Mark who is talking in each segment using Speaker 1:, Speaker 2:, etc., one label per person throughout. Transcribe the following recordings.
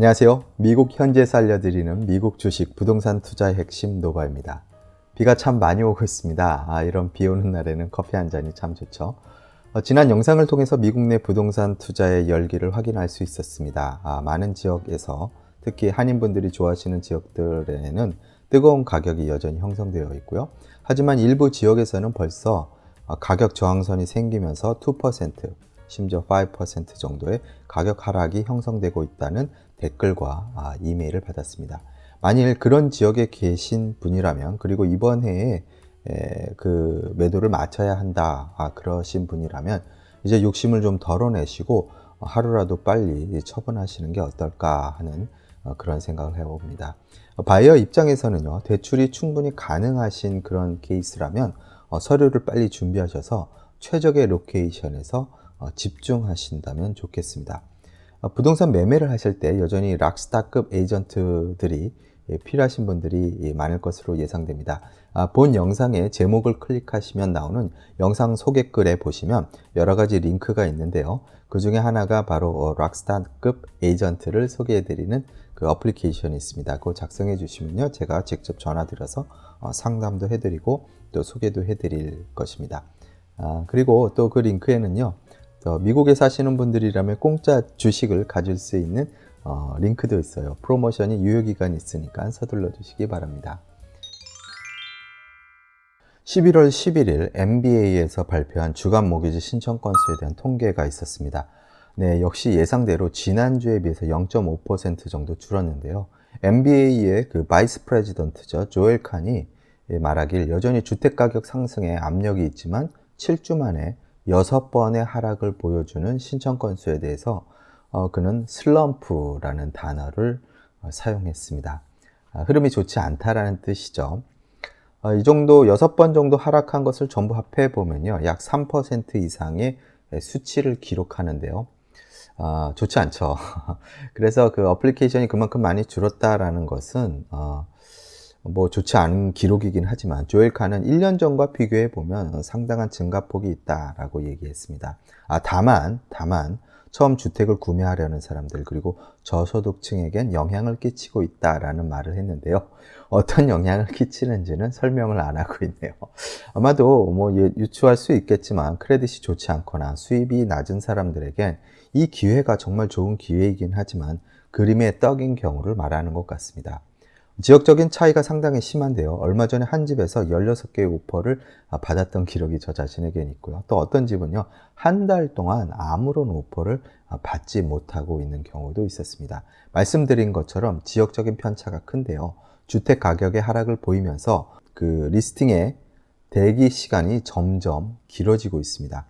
Speaker 1: 안녕하세요. 미국 현지에서 알려드리는 미국 주식 부동산 투자의 핵심 노바입니다. 비가 참 많이 오고 있습니다. 이런 비 오는 날에는 커피 한 잔이 참 좋죠. 지난 영상을 통해서 미국 내 부동산 투자의 열기를 확인할 수 있었습니다. 많은 지역에서 특히 한인분들이 좋아하시는 지역들에는 뜨거운 가격이 여전히 형성되어 있고요. 하지만 일부 지역에서는 벌써 가격 저항선이 생기면서 2%, 심지어 5% 정도의 가격 하락이 형성되고 있다는 댓글과 이메일을 받았습니다. 만일 그런 지역에 계신 분이라면, 그리고 이번 해에 그 매도를 마쳐야 한다 그러신 분이라면 이제 욕심을 좀 덜어내시고 하루라도 빨리 처분하시는 게 어떨까 하는 그런 생각을 해봅니다. 바이어 입장에서는요, 대출이 충분히 가능하신 그런 케이스라면 서류를 빨리 준비하셔서 최적의 로케이션에서 집중하신다면 좋겠습니다. 부동산 매매를 하실 때 여전히 락스타급 에이전트들이 필요하신 분들이 많을 것으로 예상됩니다. 본 영상의 제목을 클릭하시면 나오는 영상 소개글에 보시면 여러 가지 링크가 있는데요. 그 중에 하나가 바로 락스타급 에이전트를 소개해드리는 그 어플리케이션이 있습니다. 그거 작성해 주시면요, 제가 직접 전화 드려서 상담도 해드리고 또 소개도 해드릴 것입니다. 그리고 또 그 링크에는요, 미국에 사시는 분들이라면 공짜 주식을 가질 수 있는 링크도 있어요. 프로모션이 유효기간이 있으니까 서둘러 주시기 바랍니다. 11월 11일 MBA에서 발표한 주간 모기지 신청 건수에 대한 통계가 있었습니다. 네, 역시 예상대로 지난주에 비해서 0.5% 정도 줄었는데요. MBA의 그 바이스 프레지던트죠, 조엘 칸이 말하길 여전히 주택가격 상승에 압력이 있지만 7주 만에 6번의 하락을 보여주는 신청 건수에 대해서 그는 슬럼프라는 단어를 사용했습니다. 흐름이 좋지 않다라는 뜻이죠. 이 정도 6번 정도 하락한 것을 전부 합해 보면요, 약 3% 이상의 수치를 기록하는데요. 좋지 않죠. 그래서 그 어플리케이션이 그만큼 많이 줄었다라는 것은 뭐 좋지 않은 기록이긴 하지만 조엘 칸은 1년 전과 비교해 보면 상당한 증가폭이 있다라고 얘기했습니다. 다만 처음 주택을 구매하려는 사람들, 그리고 저소득층에겐 영향을 끼치고 있다라는 말을 했는데요. 어떤 영향을 끼치는지는 설명을 안 하고 있네요. 아마도 뭐 유추할 수 있겠지만 크레딧이 좋지 않거나 수입이 낮은 사람들에겐 이 기회가 정말 좋은 기회이긴 하지만 그림의 떡인 경우를 말하는 것 같습니다. 지역적인 차이가 상당히 심한데요. 얼마 전에 한 집에서 16개의 오퍼를 받았던 기록이 저 자신에겐 있고요. 또 어떤 집은요, 한 달 동안 아무런 오퍼를 받지 못하고 있는 경우도 있었습니다. 말씀드린 것처럼 지역적인 편차가 큰데요. 주택 가격의 하락을 보이면서 그 리스팅의 대기 시간이 점점 길어지고 있습니다.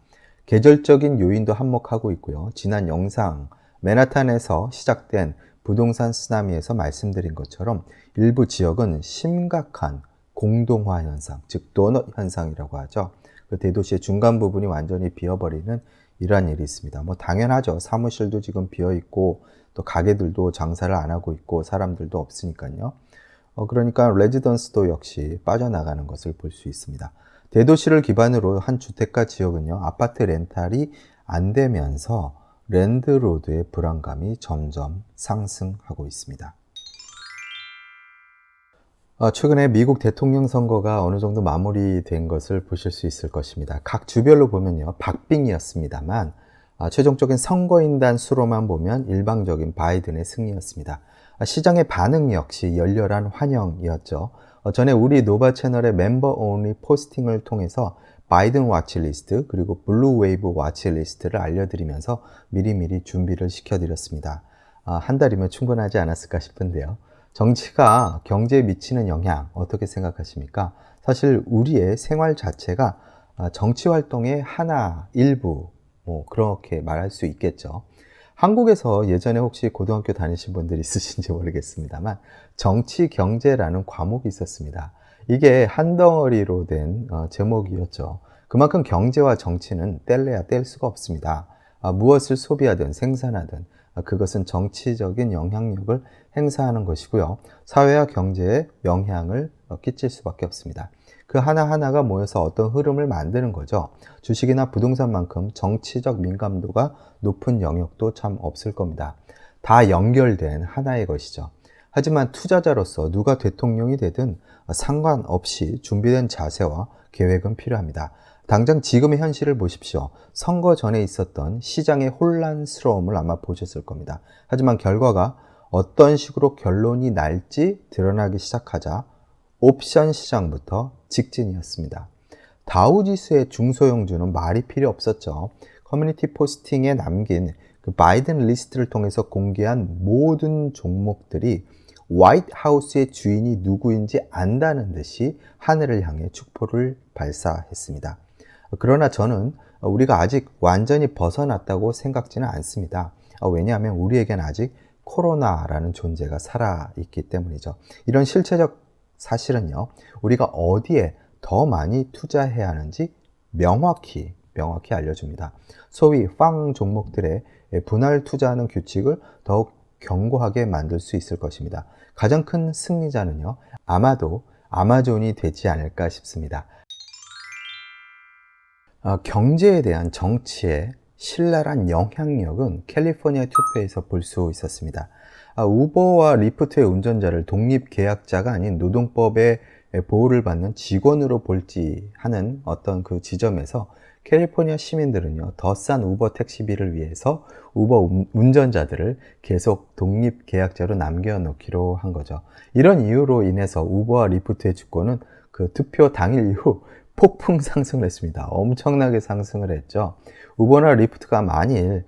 Speaker 1: 계절적인 요인도 한몫하고 있고요. 지난 영상 맨하탄에서 시작된 부동산 쓰나미에서 말씀드린 것처럼 일부 지역은 심각한 공동화 현상, 즉 도넛 현상이라고 하죠. 그 대도시의 중간 부분이 완전히 비어버리는 이러한 일이 있습니다. 뭐 당연하죠. 사무실도 지금 비어 있고 또 가게들도 장사를 안 하고 있고 사람들도 없으니까요. 그러니까 레지던스도 역시 빠져나가는 것을 볼 수 있습니다. 대도시를 기반으로 한 주택가 지역은요, 아파트 렌탈이 안 되면서 랜드로드의 불안감이 점점 상승하고 있습니다. 최근에 미국 대통령 선거가 어느 정도 마무리된 것을 보실 수 있을 것입니다. 각 주별로 보면요, 박빙이었습니다만 최종적인 선거인단 수로만 보면 일방적인 바이든의 승리였습니다. 시장의 반응 역시 열렬한 환영이었죠. 전에 우리 노바 채널의 멤버 온리 포스팅을 통해서 바이든 와치리스트 그리고 블루 웨이브 와치리스트를 알려드리면서 미리미리 준비를 시켜드렸습니다. 한 달이면 충분하지 않았을까 싶은데요. 정치가 경제에 미치는 영향 어떻게 생각하십니까? 사실 우리의 생활 자체가 정치 활동의 하나, 일부 뭐 그렇게 말할 수 있겠죠. 한국에서 예전에 혹시 고등학교 다니신 분들 있으신지 모르겠습니다만 정치 경제라는 과목이 있었습니다. 이게 한 덩어리로 된 제목이었죠. 그만큼 경제와 정치는 뗄래야 뗄 수가 없습니다. 무엇을 소비하든 생산하든 그것은 정치적인 영향력을 행사하는 것이고요. 사회와 경제에 영향을 끼칠 수밖에 없습니다. 그 하나하나가 모여서 어떤 흐름을 만드는 거죠. 주식이나 부동산만큼 정치적 민감도가 높은 영역도 참 없을 겁니다. 다 연결된 하나의 것이죠. 하지만 투자자로서 누가 대통령이 되든 상관없이 준비된 자세와 계획은 필요합니다. 당장 지금의 현실을 보십시오. 선거 전에 있었던 시장의 혼란스러움을 아마 보셨을 겁니다. 하지만 결과가 어떤 식으로 결론이 날지 드러나기 시작하자 옵션 시장부터 직진이었습니다. 다우지수의 중소형주는 말이 필요 없었죠. 커뮤니티 포스팅에 남긴 그 바이든 리스트를 통해서 공개한 모든 종목들이 화이트 하우스의 주인이 누구인지 안다는 듯이 하늘을 향해 축포를 발사했습니다. 그러나 저는 우리가 아직 완전히 벗어났다고 생각지는 않습니다. 왜냐하면 우리에겐 아직 코로나라는 존재가 살아있기 때문이죠. 이런 실체적 사실은요, 우리가 어디에 더 많이 투자해야 하는지 명확히 알려줍니다. 소위 팡 종목들의 분할 투자하는 규칙을 더욱 견고하게 만들 수 있을 것입니다. 가장 큰 승리자는요, 아마도 아마존이 되지 않을까 싶습니다. 경제에 대한 정치의 신랄한 영향력은 캘리포니아 투표에서 볼 수 있었습니다. 우버와 리프트의 운전자를 독립계약자가 아닌 노동법의 보호를 받는 직원으로 볼지 하는 어떤 그 지점에서 캘리포니아 시민들은요, 더 싼 우버 택시비를 위해서 우버 운전자들을 계속 독립계약자로 남겨놓기로 한 거죠. 이런 이유로 인해서 우버와 리프트의 주가는 그 투표 당일 이후 폭풍 상승을 했습니다. 엄청나게 상승을 했죠. 우버나 리프트가 만일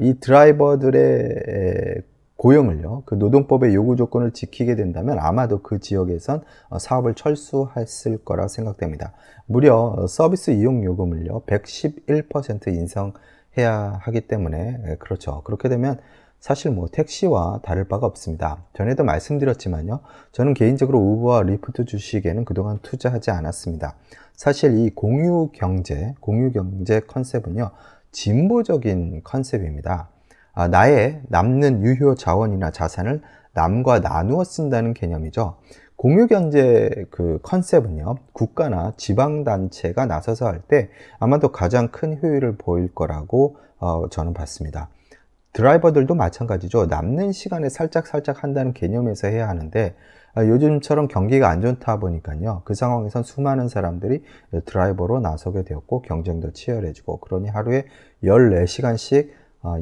Speaker 1: 이 드라이버들의 고용을요, 그 노동법의 요구 조건을 지키게 된다면 아마도 그 지역에선 사업을 철수했을 거라 생각됩니다. 무려 서비스 이용 요금을요 111% 인상해야 하기 때문에 그렇죠. 그렇게 되면 사실 뭐 택시와 다를 바가 없습니다. 전에도 말씀드렸지만요, 저는 개인적으로 우버와 리프트 주식에는 그동안 투자하지 않았습니다. 사실 이 공유 경제 컨셉은요, 진보적인 컨셉입니다. 나의 남는 유효 자원이나 자산을 남과 나누어 쓴다는 개념이죠. 공유경제 그 컨셉은요, 국가나 지방단체가 나서서 할 때 아마도 가장 큰 효율을 보일 거라고 저는 봤습니다. 드라이버들도 마찬가지죠. 남는 시간에 살짝 한다는 개념에서 해야 하는데 요즘처럼 경기가 안 좋다 보니까요, 그 상황에선 수많은 사람들이 드라이버로 나서게 되었고 경쟁도 치열해지고, 그러니 하루에 14시간씩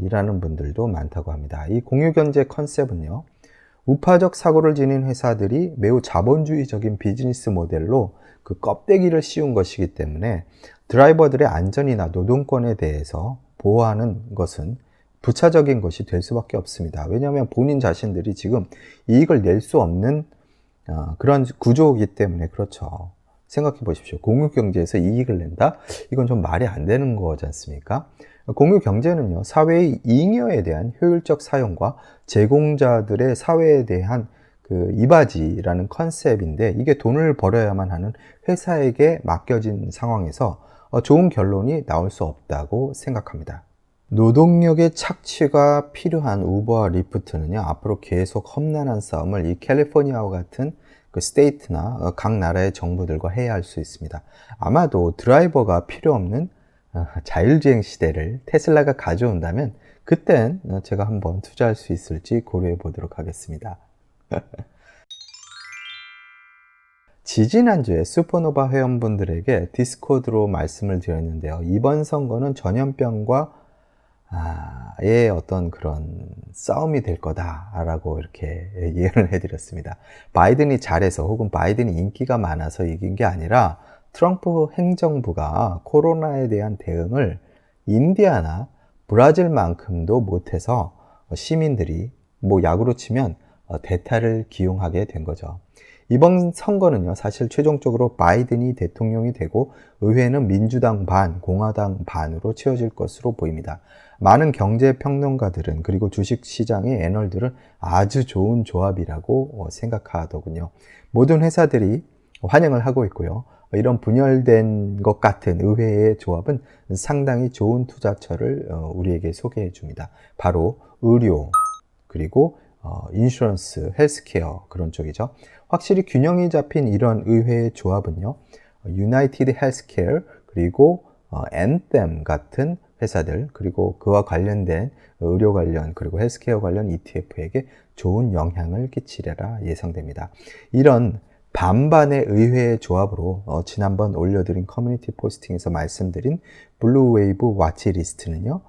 Speaker 1: 일하는 분들도 많다고 합니다. 이 공유경제 컨셉은요, 우파적 사고를 지닌 회사들이 매우 자본주의적인 비즈니스 모델로 그 껍데기를 씌운 것이기 때문에 드라이버들의 안전이나 노동권에 대해서 보호하는 것은 부차적인 것이 될 수밖에 없습니다. 왜냐하면 본인 자신들이 지금 이익을 낼 수 없는 그런 구조이기 때문에 그렇죠. 생각해 보십시오. 공유경제에서 이익을 낸다? 이건 좀 말이 안 되는 거지 않습니까? 공유경제는요, 사회의 잉여에 대한 효율적 사용과 제공자들의 사회에 대한 그 이바지라는 컨셉인데, 이게 돈을 벌어야만 하는 회사에게 맡겨진 상황에서 좋은 결론이 나올 수 없다고 생각합니다. 노동력의 착취가 필요한 우버와 리프트는요, 앞으로 계속 험난한 싸움을 이 캘리포니아와 같은 그 스테이트나 각 나라의 정부들과 해야 할 수 있습니다. 아마도 드라이버가 필요 없는 자율주행 시대를 테슬라가 가져온다면 그땐 제가 한번 투자할 수 있을지 고려해 보도록 하겠습니다. 지지난주에 슈퍼노바 회원분들에게 디스코드로 말씀을 드렸는데요, 이번 선거는 전염병과 의 어떤 그런 싸움이 될 거다라고 이렇게 예언을 해드렸습니다. 바이든이 잘해서 혹은 바이든이 인기가 많아서 이긴 게 아니라 트럼프 행정부가 코로나에 대한 대응을 인디아나 브라질만큼도 못해서 시민들이 뭐 야구로 치면 대타를 기용하게 된 거죠. 이번 선거는요, 사실 최종적으로 바이든이 대통령이 되고 의회는 민주당 반, 공화당 반으로 치워질 것으로 보입니다. 많은 경제평론가들은, 그리고 주식시장의 애널들은 아주 좋은 조합이라고 생각하더군요. 모든 회사들이 환영을 하고 있고요. 이런 분열된 것 같은 의회의 조합은 상당히 좋은 투자처를 우리에게 소개해 줍니다. 바로 의료, 그리고 인슈런스, 헬스케어, 그런 쪽이죠. 확실히 균형이 잡힌 이런 의회의 조합은요, 유나이티드 헬스케어, 그리고 앤셈 같은 회사들, 그리고 그와 관련된 의료 관련 그리고 헬스케어 관련 ETF에게 좋은 영향을 끼치리라 예상됩니다. 이런 반반의 의외의 조합으로 지난번 올려드린 커뮤니티 포스팅에서 말씀드린 블루웨이브 와치 리스트는요,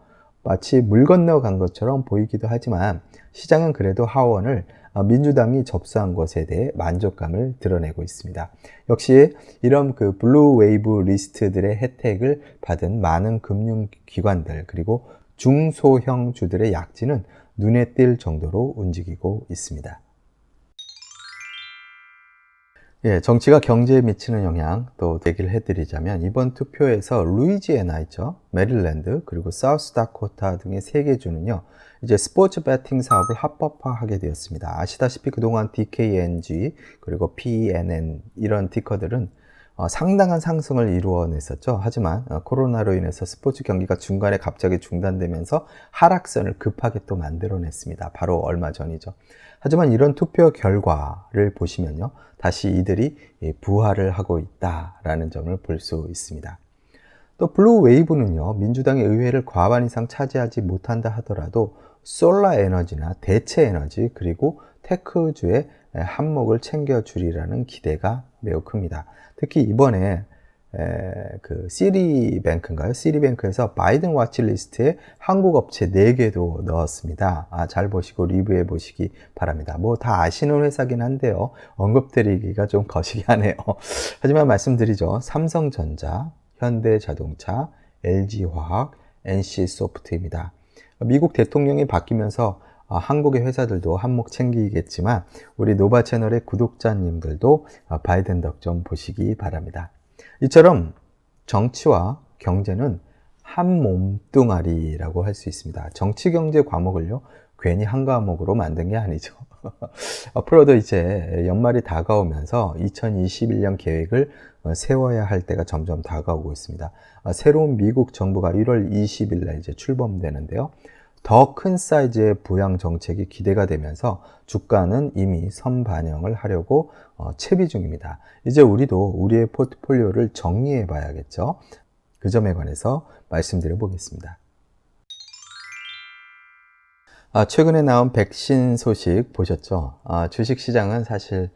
Speaker 1: 마치 물 건너간 것처럼 보이기도 하지만 시장은 그래도 하원을 민주당이 접수한 것에 대해 만족감을 드러내고 있습니다. 역시 이런 그 블루 웨이브 리스트들의 혜택을 받은 많은 금융기관들 그리고 중소형 주들의 약진은 눈에 띌 정도로 움직이고 있습니다. 예, 정치가 경제에 미치는 영향 또 얘기를 해드리자면 이번 투표에서 루이지애나 있죠, 메릴랜드 그리고 사우스다코타 등의 3개 주는요 이제 스포츠 배팅 사업을 합법화하게 되었습니다. 아시다시피 그동안 DKNG 그리고 PNN 이런 티커들은 상당한 상승을 이루어냈었죠. 하지만 코로나로 인해서 스포츠 경기가 중간에 갑자기 중단되면서 하락선을 급하게 또 만들어냈습니다. 바로 얼마 전이죠. 하지만 이런 투표 결과를 보시면요, 다시 이들이 부활을 하고 있다라는 점을 볼 수 있습니다. 또 블루 웨이브는요, 민주당의 의회를 과반 이상 차지하지 못한다 하더라도 솔라 에너지나 대체 에너지 그리고 테크주의 한몫을 챙겨주리라는 기대가 매우 큽니다. 특히 이번에 그 시리뱅크인가요? 시리뱅크에서 바이든 와치리스트에 한국 업체 4개도 넣었습니다. 잘 보시고 리뷰해 보시기 바랍니다. 뭐 다 아시는 회사긴 한데요, 언급드리기가 좀 거시기하네요. 하지만 말씀드리죠. 삼성전자, 현대자동차, LG화학, NC소프트입니다. 미국 대통령이 바뀌면서 한국의 회사들도 한몫 챙기겠지만 우리 노바 채널의 구독자님들도 바이든 덕 좀 보시기 바랍니다. 이처럼 정치와 경제는 한 몸뚱아리라고 할 수 있습니다. 정치 경제 과목을요 괜히 한 과목으로 만든 게 아니죠. 앞으로도 이제 연말이 다가오면서 2021년 계획을 세워야 할 때가 점점 다가오고 있습니다. 새로운 미국 정부가 1월 20일 날 이제 출범되는데요. 더 큰 사이즈의 부양 정책이 기대가 되면서 주가는 이미 선반영을 하려고 채비 중입니다. 이제 우리도 우리의 포트폴리오를 정리해 봐야겠죠. 그 점에 관해서 말씀드려 보겠습니다. 최근에 나온 백신 소식 보셨죠? 주식시장은 사실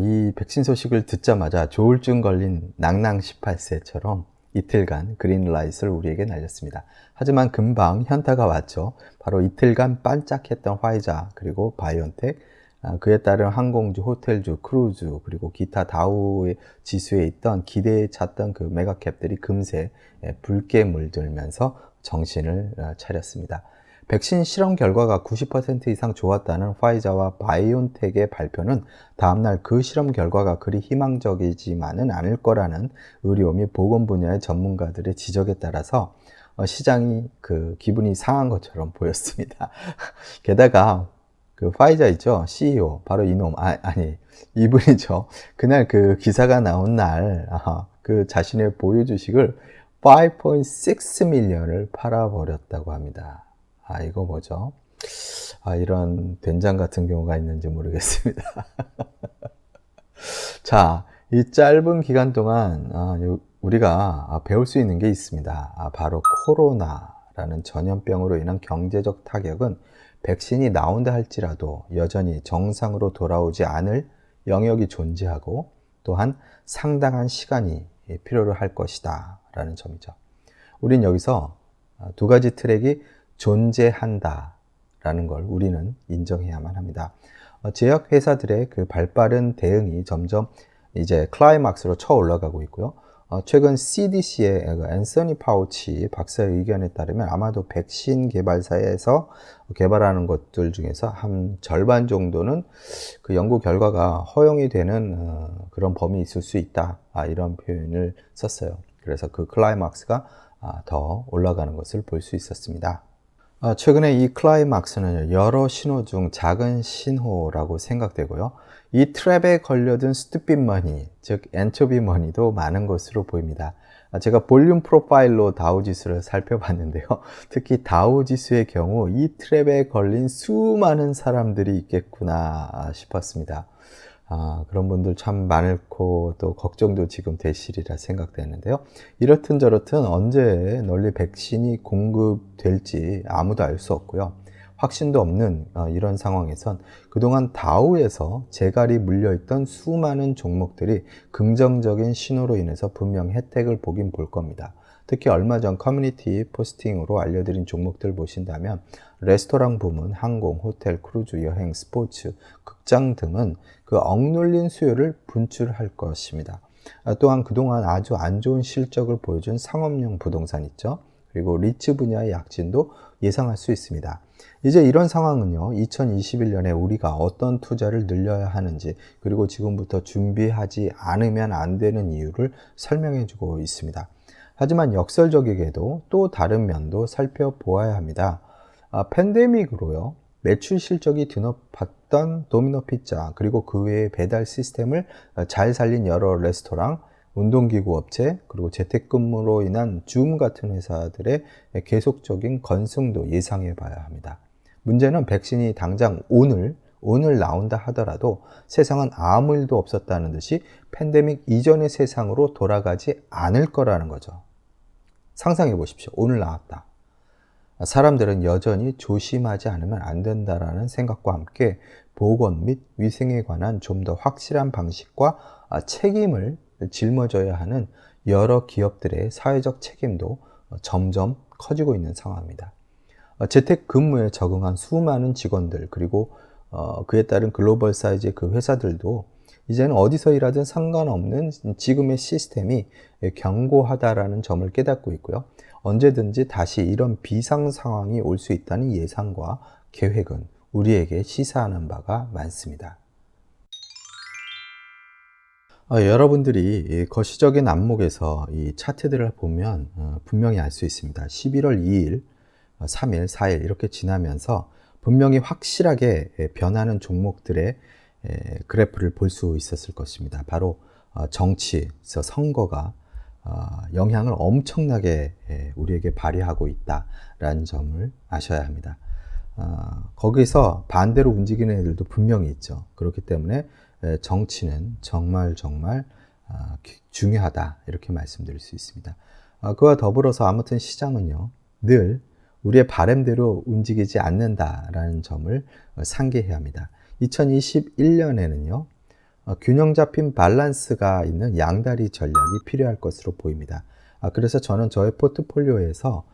Speaker 1: 이 백신 소식을 듣자마자 조울증 걸린 낭낭 18세처럼 이틀간 그린라이트를 우리에게 날렸습니다. 하지만 금방 현타가 왔죠. 바로 이틀간 반짝했던 화이자 그리고 바이온텍, 그에 따른 항공주, 호텔주, 크루즈 그리고 기타 다우 지수에 있던 기대에 찼던 그 메가캡들이 금세 붉게 물들면서 정신을 차렸습니다. 백신 실험 결과가 90% 이상 좋았다는 화이자와 바이온텍의 발표는 다음날 그 실험 결과가 그리 희망적이지만은 않을 거라는 의료 및 보건 분야의 전문가들의 지적에 따라서 시장이 그 기분이 상한 것처럼 보였습니다. 게다가 그 파이자 있죠, CEO 바로 이놈 이분이죠. 그날 그 기사가 나온 날 그 자신의 보유 주식을 5.6 밀리언을 팔아버렸다고 합니다. 이거 뭐죠? 이런 된장 같은 경우가 있는지 모르겠습니다. 자, 이 짧은 기간 동안 우리가 배울 수 있는 게 있습니다. 바로 코로나라는 전염병으로 인한 경제적 타격은 백신이 나온다 할지라도 여전히 정상으로 돌아오지 않을 영역이 존재하고 또한 상당한 시간이 필요로 할 것이다 라는 점이죠. 우린 여기서 두 가지 트랙이 존재한다 라는 걸 우리는 인정해야만 합니다. 제약회사들의 그 발빠른 대응이 점점 이제 클라이막스로 쳐 올라가고 있고요. 최근 CDC의 앤서니 파우치 박사의 의견에 따르면 아마도 백신 개발사에서 개발하는 것들 중에서 한 절반 정도는 그 연구 결과가 허용이 되는 그런 범위 있을 수 있다, 이런 표현을 썼어요. 그래서 그 클라이막스가 더 올라가는 것을 볼 수 있었습니다. 최근에 이 클라이막스는 여러 신호 중 작은 신호라고 생각되고요. 이 트랩에 걸려든 스투핏 머니, 즉 엔초비 머니도 많은 것으로 보입니다. 제가 볼륨 프로파일로 다우 지수를 살펴봤는데요. 특히 다우 지수의 경우 이 트랩에 걸린 수많은 사람들이 있겠구나 싶었습니다. 그런 분들 참 많고 또 걱정도 지금 되시리라 생각되는데요. 이렇든 저렇든 언제 널리 백신이 공급될지 아무도 알 수 없고요. 확신도 없는 이런 상황에선 그동안 다우에서 재갈이 물려있던 수많은 종목들이 긍정적인 신호로 인해서 분명 혜택을 보긴 볼 겁니다. 특히 얼마 전 커뮤니티 포스팅으로 알려드린 종목들 보신다면 레스토랑 부문, 항공, 호텔, 크루즈, 여행, 스포츠, 극장 등은 그 억눌린 수요를 분출할 것입니다. 또한 그동안 아주 안 좋은 실적을 보여준 상업용 부동산 있죠. 그리고 리츠 분야의 약진도 예상할 수 있습니다. 이제 이런 상황은요, 2021년에 우리가 어떤 투자를 늘려야 하는지, 그리고 지금부터 준비하지 않으면 안 되는 이유를 설명해 주고 있습니다. 하지만 역설적이게도 또 다른 면도 살펴보아야 합니다. 팬데믹으로요, 매출 실적이 드높았던 도미노 피자, 그리고 그 외의 배달 시스템을 잘 살린 여러 레스토랑, 운동기구 업체, 그리고 재택근무로 인한 줌 같은 회사들의 계속적인 건승도 예상해 봐야 합니다. 문제는 백신이 당장 오늘 나온다 하더라도 세상은 아무 일도 없었다는 듯이 팬데믹 이전의 세상으로 돌아가지 않을 거라는 거죠. 상상해 보십시오. 오늘 나왔다. 사람들은 여전히 조심하지 않으면 안 된다라는 생각과 함께 보건 및 위생에 관한 좀 더 확실한 방식과 책임을 짊어져야 하는 여러 기업들의 사회적 책임도 점점 커지고 있는 상황입니다. 재택근무에 적응한 수많은 직원들, 그리고 그에 따른 글로벌 사이즈의 그 회사들도 이제는 어디서 일하든 상관없는 지금의 시스템이 견고하다라는 점을 깨닫고 있고요. 언제든지 다시 이런 비상 상황이 올 수 있다는 예상과 계획은 우리에게 시사하는 바가 많습니다. 여러분들이 거시적인 안목에서 이 차트들을 보면 분명히 알 수 있습니다. 11월 2일, 3일, 4일 이렇게 지나면서 분명히 확실하게 변하는 종목들의 그래프를 볼 수 있었을 것입니다. 바로 정치에서 선거가 영향을 엄청나게 우리에게 발휘하고 있다라는 점을 아셔야 합니다. 거기서 반대로 움직이는 애들도 분명히 있죠. 그렇기 때문에 정치는 정말 중요하다 이렇게 말씀드릴 수 있습니다. 그와 더불어서 아무튼 시장은요, 늘 우리의 바람대로 움직이지 않는다라는 점을 상기해야 합니다. 2021년에는요, 균형 잡힌 밸런스가 있는 양다리 전략이 필요할 것으로 보입니다. 그래서 저는 저의 포트폴리오에서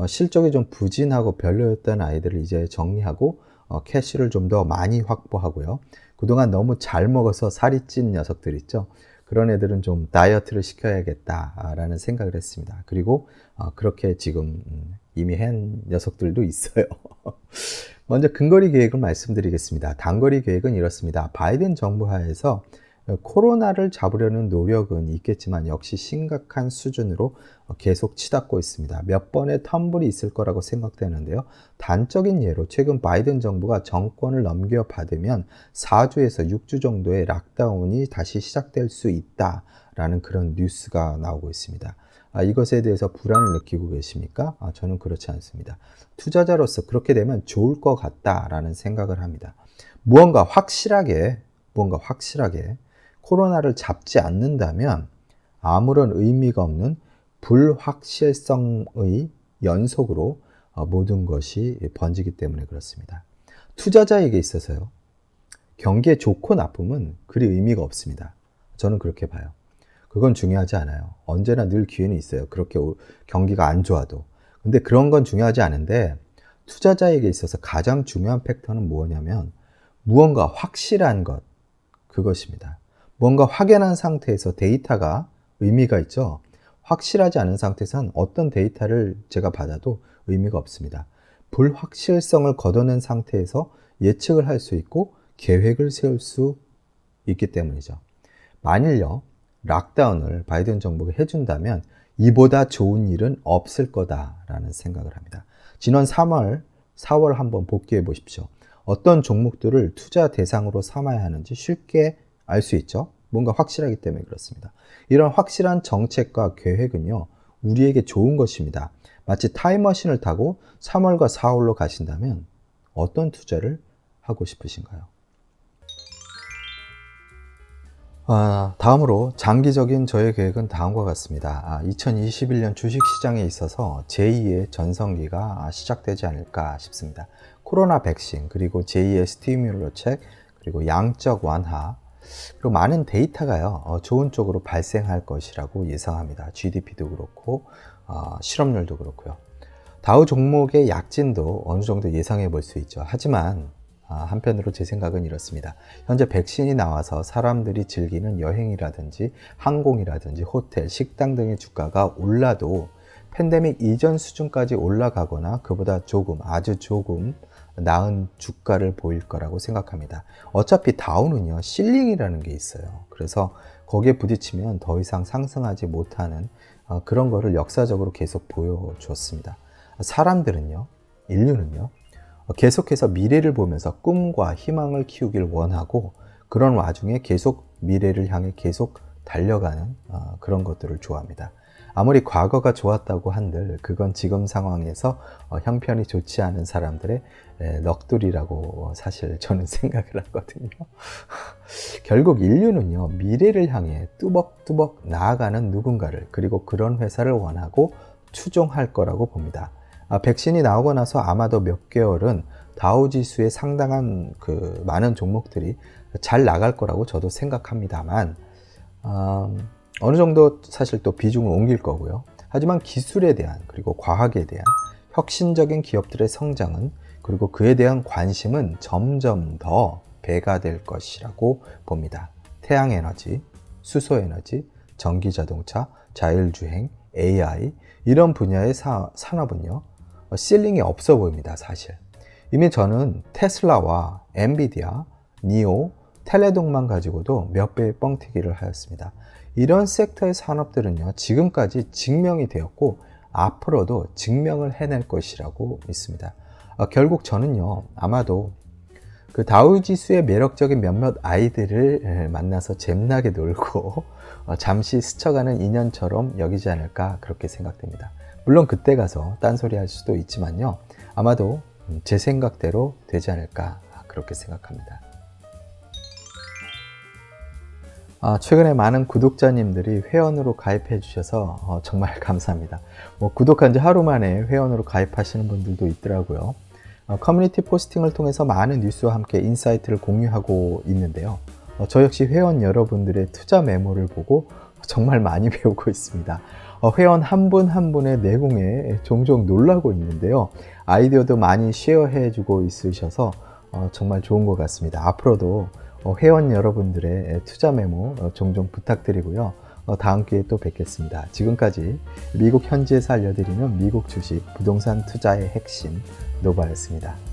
Speaker 1: 실적이 좀 부진하고 별로였던 아이들을 이제 정리하고 캐시를 좀 더 많이 확보하고요. 그동안 너무 잘 먹어서 살이 찐 녀석들 있죠. 그런 애들은 좀 다이어트를 시켜야겠다라는 생각을 했습니다. 그리고 그렇게 지금 이미 한 녀석들도 있어요. 먼저 근거리 계획을 말씀드리겠습니다. 단거리 계획은 이렇습니다. 바이든 정부 하에서 코로나를 잡으려는 노력은 있겠지만 역시 심각한 수준으로 계속 치닫고 있습니다. 몇 번의 텀블이 있을 거라고 생각되는데요. 단적인 예로 최근 바이든 정부가 정권을 넘겨받으면 4주에서 6주 정도의 락다운이 다시 시작될 수 있다라는 그런 뉴스가 나오고 있습니다. 이것에 대해서 불안을 느끼고 계십니까? 저는 그렇지 않습니다. 투자자로서 그렇게 되면 좋을 것 같다라는 생각을 합니다. 무언가 확실하게 코로나를 잡지 않는다면 아무런 의미가 없는 불확실성의 연속으로 모든 것이 번지기 때문에 그렇습니다. 투자자에게 있어서요, 경기의 좋고 나쁨은 그리 의미가 없습니다. 저는 그렇게 봐요. 그건 중요하지 않아요. 언제나 늘 기회는 있어요. 그렇게 경기가 안 좋아도. 근데 그런 건 중요하지 않은데 투자자에게 있어서 가장 중요한 팩터는 뭐냐면 무언가 확실한 것, 그것입니다. 뭔가 확연한 상태에서 데이터가 의미가 있죠. 확실하지 않은 상태에서는 어떤 데이터를 제가 받아도 의미가 없습니다. 불확실성을 걷어낸 상태에서 예측을 할 수 있고 계획을 세울 수 있기 때문이죠. 만일요, 락다운을 바이든 정부가 해준다면 이보다 좋은 일은 없을 거다라는 생각을 합니다. 지난 3월, 4월 한번 복귀해 보십시오. 어떤 종목들을 투자 대상으로 삼아야 하는지 쉽게 알 수 있죠. 뭔가 확실하기 때문에 그렇습니다. 이런 확실한 정책과 계획은요, 우리에게 좋은 것입니다. 마치 타임머신을 타고 3월과 4월로 가신다면 어떤 투자를 하고 싶으신가요? 다음으로 장기적인 저의 계획은 다음과 같습니다. 2021년 주식시장에 있어서 제2의 전성기가 시작되지 않을까 싶습니다. 코로나 백신, 그리고 제2의 스티뮬러책, 그리고 양적 완화, 그리고 많은 데이터가요, 좋은 쪽으로 발생할 것이라고 예상합니다. GDP도 그렇고, 실업률도 그렇고요. 다우 종목의 약진도 어느 정도 예상해 볼 수 있죠. 하지만 한편으로 제 생각은 이렇습니다. 현재 백신이 나와서 사람들이 즐기는 여행이라든지 항공이라든지 호텔, 식당 등의 주가가 올라도 팬데믹 이전 수준까지 올라가거나 그보다 조금, 아주 조금 나은 주가를 보일 거라고 생각합니다. 어차피 다우는요, 실링이라는 게 있어요. 그래서 거기에 부딪히면 더 이상 상승하지 못하는 그런 거를 역사적으로 계속 보여줬습니다. 사람들은요, 인류는요, 계속해서 미래를 보면서 꿈과 희망을 키우길 원하고, 그런 와중에 계속 미래를 향해 계속 달려가는 그런 것들을 좋아합니다. 아무리 과거가 좋았다고 한들 그건 지금 상황에서 형편이 좋지 않은 사람들의 넋두리라고 사실 저는 생각을 하거든요. 결국 인류는요, 미래를 향해 뚜벅뚜벅 나아가는 누군가를, 그리고 그런 회사를 원하고 추종할 거라고 봅니다. 백신이 나오고 나서 아마도 몇 개월은 다우지수의 상당한 많은 종목들이 잘 나갈 거라고 저도 생각합니다만, 어느 정도 사실 또 비중을 옮길 거고요. 하지만 기술에 대한, 그리고 과학에 대한 혁신적인 기업들의 성장은, 그리고 그에 대한 관심은 점점 더 배가 될 것이라고 봅니다. 태양에너지, 수소에너지, 전기자동차, 자율주행, AI 이런 분야의 산업은요, 실링이 없어 보입니다. 사실 이미 저는 테슬라와 엔비디아, 니오, 텔레동만 가지고도 몇 배의 뻥튀기를 하였습니다. 이런 섹터의 산업들은요, 지금까지 증명이 되었고 앞으로도 증명을 해낼 것이라고 믿습니다. 결국 저는요, 아마도 그 다우지수의 매력적인 몇몇 아이들을 만나서 잼나게 놀고 잠시 스쳐가는 인연처럼 여기지 않을까, 그렇게 생각됩니다. 물론 그때 가서 딴소리 할 수도 있지만요, 아마도 제 생각대로 되지 않을까, 그렇게 생각합니다. 최근에 많은 구독자님들이 회원으로 가입해 주셔서 정말 감사합니다. 구독한 지 하루 만에 회원으로 가입하시는 분들도 있더라고요. 커뮤니티 포스팅을 통해서 많은 뉴스와 함께 인사이트를 공유하고 있는데요. 저 역시 회원 여러분들의 투자 메모를 보고 정말 많이 배우고 있습니다. 회원 한 분 한 분의 내공에 종종 놀라고 있는데요. 아이디어도 많이 쉐어해 주고 있으셔서 정말 좋은 것 같습니다. 앞으로도 회원 여러분들의 투자 메모 종종 부탁드리고요. 다음 기회에 또 뵙겠습니다. 지금까지 미국 현지에서 알려드리는 미국 주식 부동산 투자의 핵심 노바였습니다.